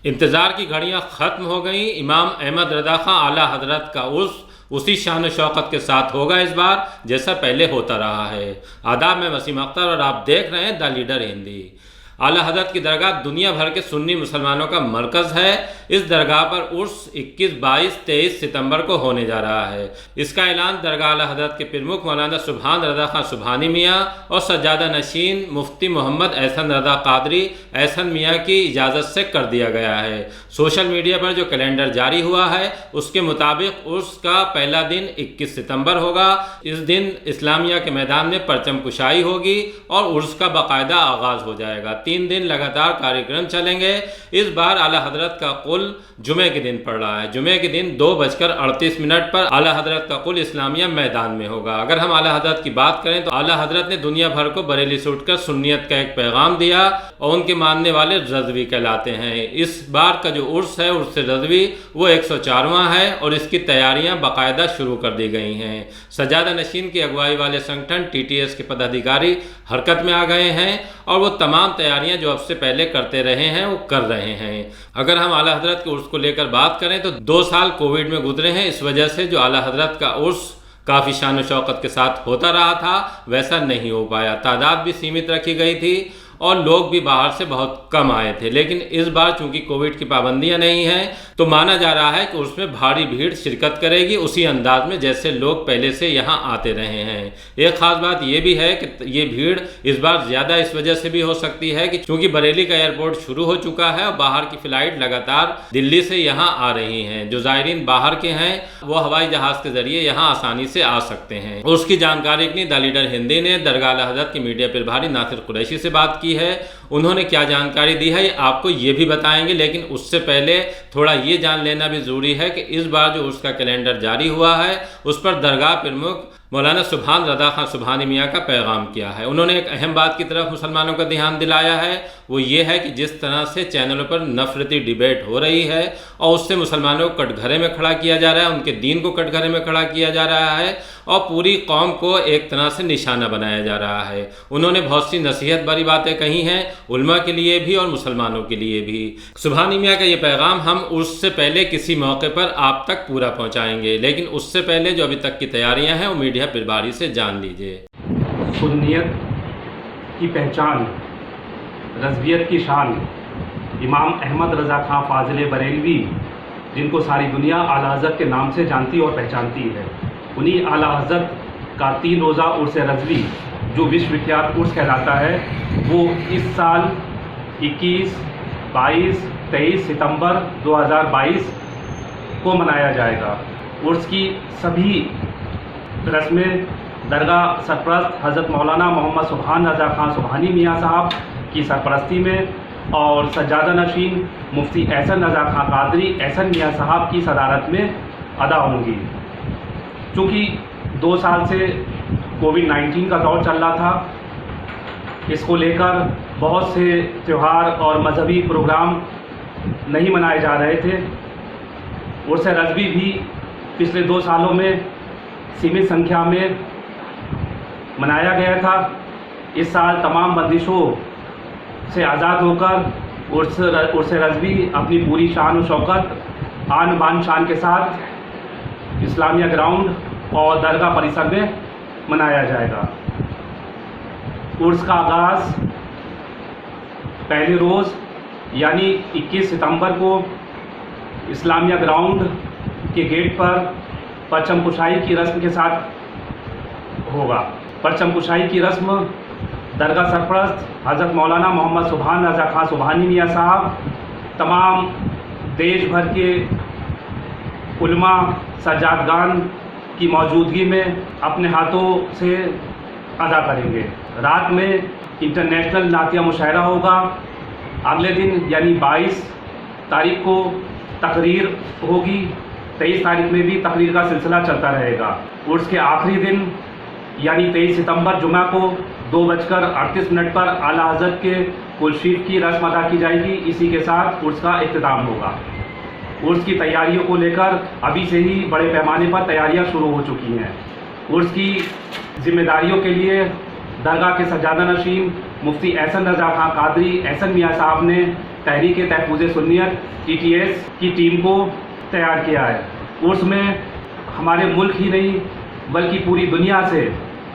इंतज़ार की घड़ियां ख़त्म हो गईं। इमाम अहमद रज़ा खां आला हज़रत का उर्स उसी शान शौकत के साथ होगा इस बार जैसा पहले होता रहा है। आदाब में वसीम अख्तर और आप देख रहे हैं द लीडर हिंदी। आला हज़रत की दरगाह दुनिया भर के सुन्नी मुसलमानों का मरकज़ है। इस दरगाह पर उर्स 21, 22, 23 सितंबर को होने जा रहा है। इसका ऐलान दरगाह आला हज़रत के प्रमुख मौलाना सुभान रज़ा खां सुभानी मियाँ और सज्जादा नशीन मुफ्ती मोहम्मद एहसन रज़ा कादरी एहसन मियाँ की इजाज़त से कर दिया गया है। सोशल मीडिया पर जो कैलेंडर जारी हुआ है उसके मुताबिक उर्स का पहला दिन 21 सितंबर होगा। इस दिन इस्लामिया के मैदान में परचम कुशाई होगी और उर्स का बाकायदा आगाज़ हो जाएगा। 3 दिन लगातार कार्यक्रम चलेंगे। इस बार आला हज़रत का कुल जुमे के दिन पड़ रहा है। जुमे के दिन 2:38 पर आला हज़रत का कुल इस्लामिया मैदान में होगा। अगर हम आला हज़रत की बात करें तो आला हज़रत ने दुनिया भर को बरेली से उठकर सुन्नियत का एक पैगाम दिया और उनके मानने वाले रज़वी कहलाते हैं। इस बार का जो उर्स है उर्स रज़वी वो 104वां है और इसकी तैयारियां बाकायदा शुरू कर दी गई हैं। सज्जादा नशीन की अगुवाई वाले संगठन TTS के पदाधिकारी हरकत में आ गए हैं और वो तमाम तैयारियां जो अब से पहले करते रहे हैं वो कर रहे हैं। अगर हम आला हज़रत के उर्स को लेकर बात करें तो 2 साल कोविड में गुजरे हैं। इस वजह से जो आला हज़रत का उर्स काफ़ी शान व शौकत के साथ होता रहा था वैसा नहीं हो पाया। तादाद भी सीमित रखी गई थी और लोग भी बाहर से बहुत कम आए थे। लेकिन इस बार चूंकि कोविड की पाबंदियां नहीं हैं तो माना जा रहा है कि उसमें भारी भीड़ शिरकत करेगी उसी अंदाज में जैसे लोग पहले से यहां आते रहे हैं। एक ख़ास बात यह भी है कि ये भीड़ इस बार ज़्यादा इस वजह से भी हो सकती है कि चूँकि बरेली का एयरपोर्ट शुरू हो चुका है और बाहर की फ़्लाइट लगातार दिल्ली से यहाँ आ रही हैं। जो ज़ायरीन बाहर के हैं वो हवाई जहाज़ के ज़रिए यहाँ आसानी से आ सकते हैं। उसकी जानकारी इतनी द लीडर हिंदी ने दरगाह आला हज़रत के मीडिया प्रभारी नासिर कुरैशी से बात की है। उन्होंने क्या जानकारी दी है आपको ये भी बताएंगे, लेकिन उससे पहले थोड़ा ये जान लेना भी ज़रूरी है कि इस बार जो उसका कैलेंडर जारी हुआ है उस पर दरगाह प्रमुख मौलाना सुभान रज़ा खां सुभानी मियाँ का पैगाम किया है। उन्होंने एक अहम बात की तरफ मुसलमानों का ध्यान दिलाया है, वो ये है कि जिस तरह से चैनलों पर नफरती डिबेट हो रही है और उससे मुसलमानों को कटघरे में खड़ा किया जा रहा है, उनके दीन को कटघरे में खड़ा किया जा रहा है और पूरी कौम को एक तरह से निशाना बनाया जा रहा है। उन्होंने बहुत सी नसीहत भरी बातें कही हैं उलमा के लिए भी और मुसलमानों के लिए भी। सुभानी मियाँ का ये पैगाम हम उससे पहले किसी मौके पर आप तक पूरा पहुँचाएँगे, लेकिन उससे पहले जो अभी तक की तैयारियाँ हैं वो मीडिया प्रभारी से जान लीजिए। सुन्नियत की पहचान, रज़वियत की शान, इमाम अहमद रज़ा खां फाज़िल बरेलवी जिनको सारी दुनिया आला हज़रत के नाम से जानती और पहचानती है, उन्हीं आला हज़रत का 3 रोज़ा उर्स रज़वी जो विश्वविख्यात उर्स कहलाता है वो इस साल 21, 22, 23 सितंबर 2022 को मनाया जाएगा। उर्स की सभी रस्में दरगाह सरपरस्त हज़रत मौलाना मोहम्मद सुभान रज़ा खां सुभानी मियाँ साहब की सरपरस्ती में और सज्जादा नशीन मुफ्ती एहसन रज़ा खां कादरी एहसन मियाँ साहब की सदारत में अदा होंगी। चूँकि 2 साल से कोविड-19 का दौर चल रहा था, इसको लेकर बहुत से त्यौहार और मजहबी प्रोग्राम नहीं मनाए जा रहे थे। उर्स रज़वी भी पिछले 2 सालों में सीमित संख्या में मनाया गया था। इस साल तमाम बंदिशों से आज़ाद होकर उर्स रज़वी अपनी पूरी शान और शौकत, आन बान शान के साथ इस्लामिया ग्राउंड और दरगाह परिसर में मनाया जाएगा। उर्स का आगाज़ पहले रोज़ यानी 21 सितंबर को इस्लामिया ग्राउंड के गेट पर परचम कुशाई की रस्म के साथ होगा। परचम कुशाई की रस्म दरगाह सरपरस्त हज़रत मौलाना मोहम्मद सुभान रज़ा खां सुभानी मियाँ साहब तमाम देश भर के उलमा सज्जादगान की मौजूदगी में अपने हाथों से अदा करेंगे। रात में इंटरनेशनल नातिया मुशायरा होगा। अगले दिन यानी 22 तारीख को तकरीर होगी। 23 तारीख में भी तकरीर का सिलसिला चलता रहेगा। उर्स के आखिरी दिन यानी 23 सितंबर जुमा को 2:38 पर आला हज़रत के कुलशीफ की रस्म अदा की जाएगी। इसी के साथ उर्स का इख्तिताम होगा। उर्स की तैयारियों को लेकर अभी से ही बड़े पैमाने पर तैयारियां शुरू हो चुकी हैं। उर्स की जिम्मेदारियों के लिए दरगाह के सज्जादा नशीन मुफ्ती एहसन रज़ा खां कादरी एहसन मियाँ साहब ने तहरीक तहफ़्फ़ुज़ सुन्नियत TTS की टीम को तैयार किया है। उर्स में हमारे मुल्क ही नहीं बल्कि पूरी दुनिया से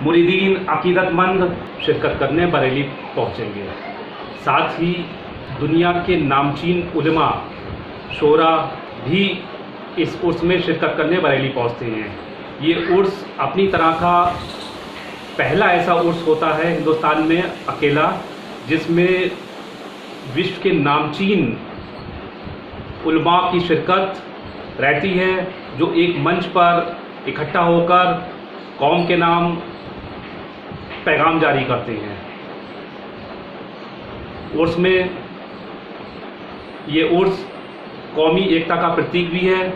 मुरीदीन अकीदतमंद शिरकत करने बरेली पहुँचेंगे। साथ ही दुनिया के नामचीन उलमा शोरा भी इस उर्स में शिरकत करने बरेली पहुँचते हैं। ये उर्स अपनी तरह का पहला ऐसा उर्स होता है हिंदुस्तान में अकेला, जिसमें विश्व के नामचीन उलमा की शिरकत रहती है, जो एक मंच पर इकट्ठा होकर कौम के नाम पैगाम जारी करते हैं। उर्स में ये उर्स कौमी एकता का प्रतीक भी है।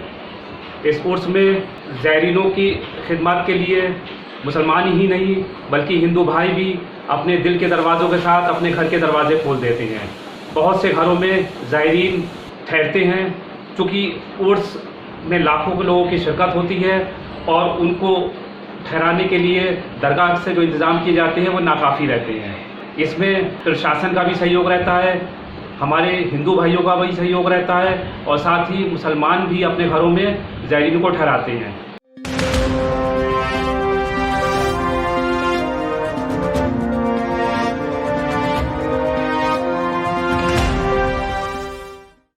इस उर्स में ज़ायरीनों की खिदमत के लिए मुसलमान ही नहीं बल्कि हिंदू भाई भी अपने दिल के दरवाज़ों के साथ अपने घर के दरवाजे खोल देते हैं। बहुत से घरों में ज़ायरीन ठहरते हैं, चूँकि उर्स में लाखों के लोगों की शिरकत होती है और उनको ठहराने के लिए दरगाह से जो इंतज़ाम किए जाते हैं वो नाकाफ़ी रहते हैं। इसमें प्रशासन का भी सहयोग रहता है, हमारे हिंदू भाइयों का भी सहयोग रहता है और साथ ही मुसलमान भी अपने घरों में ज़ायरीन को ठहराते हैं।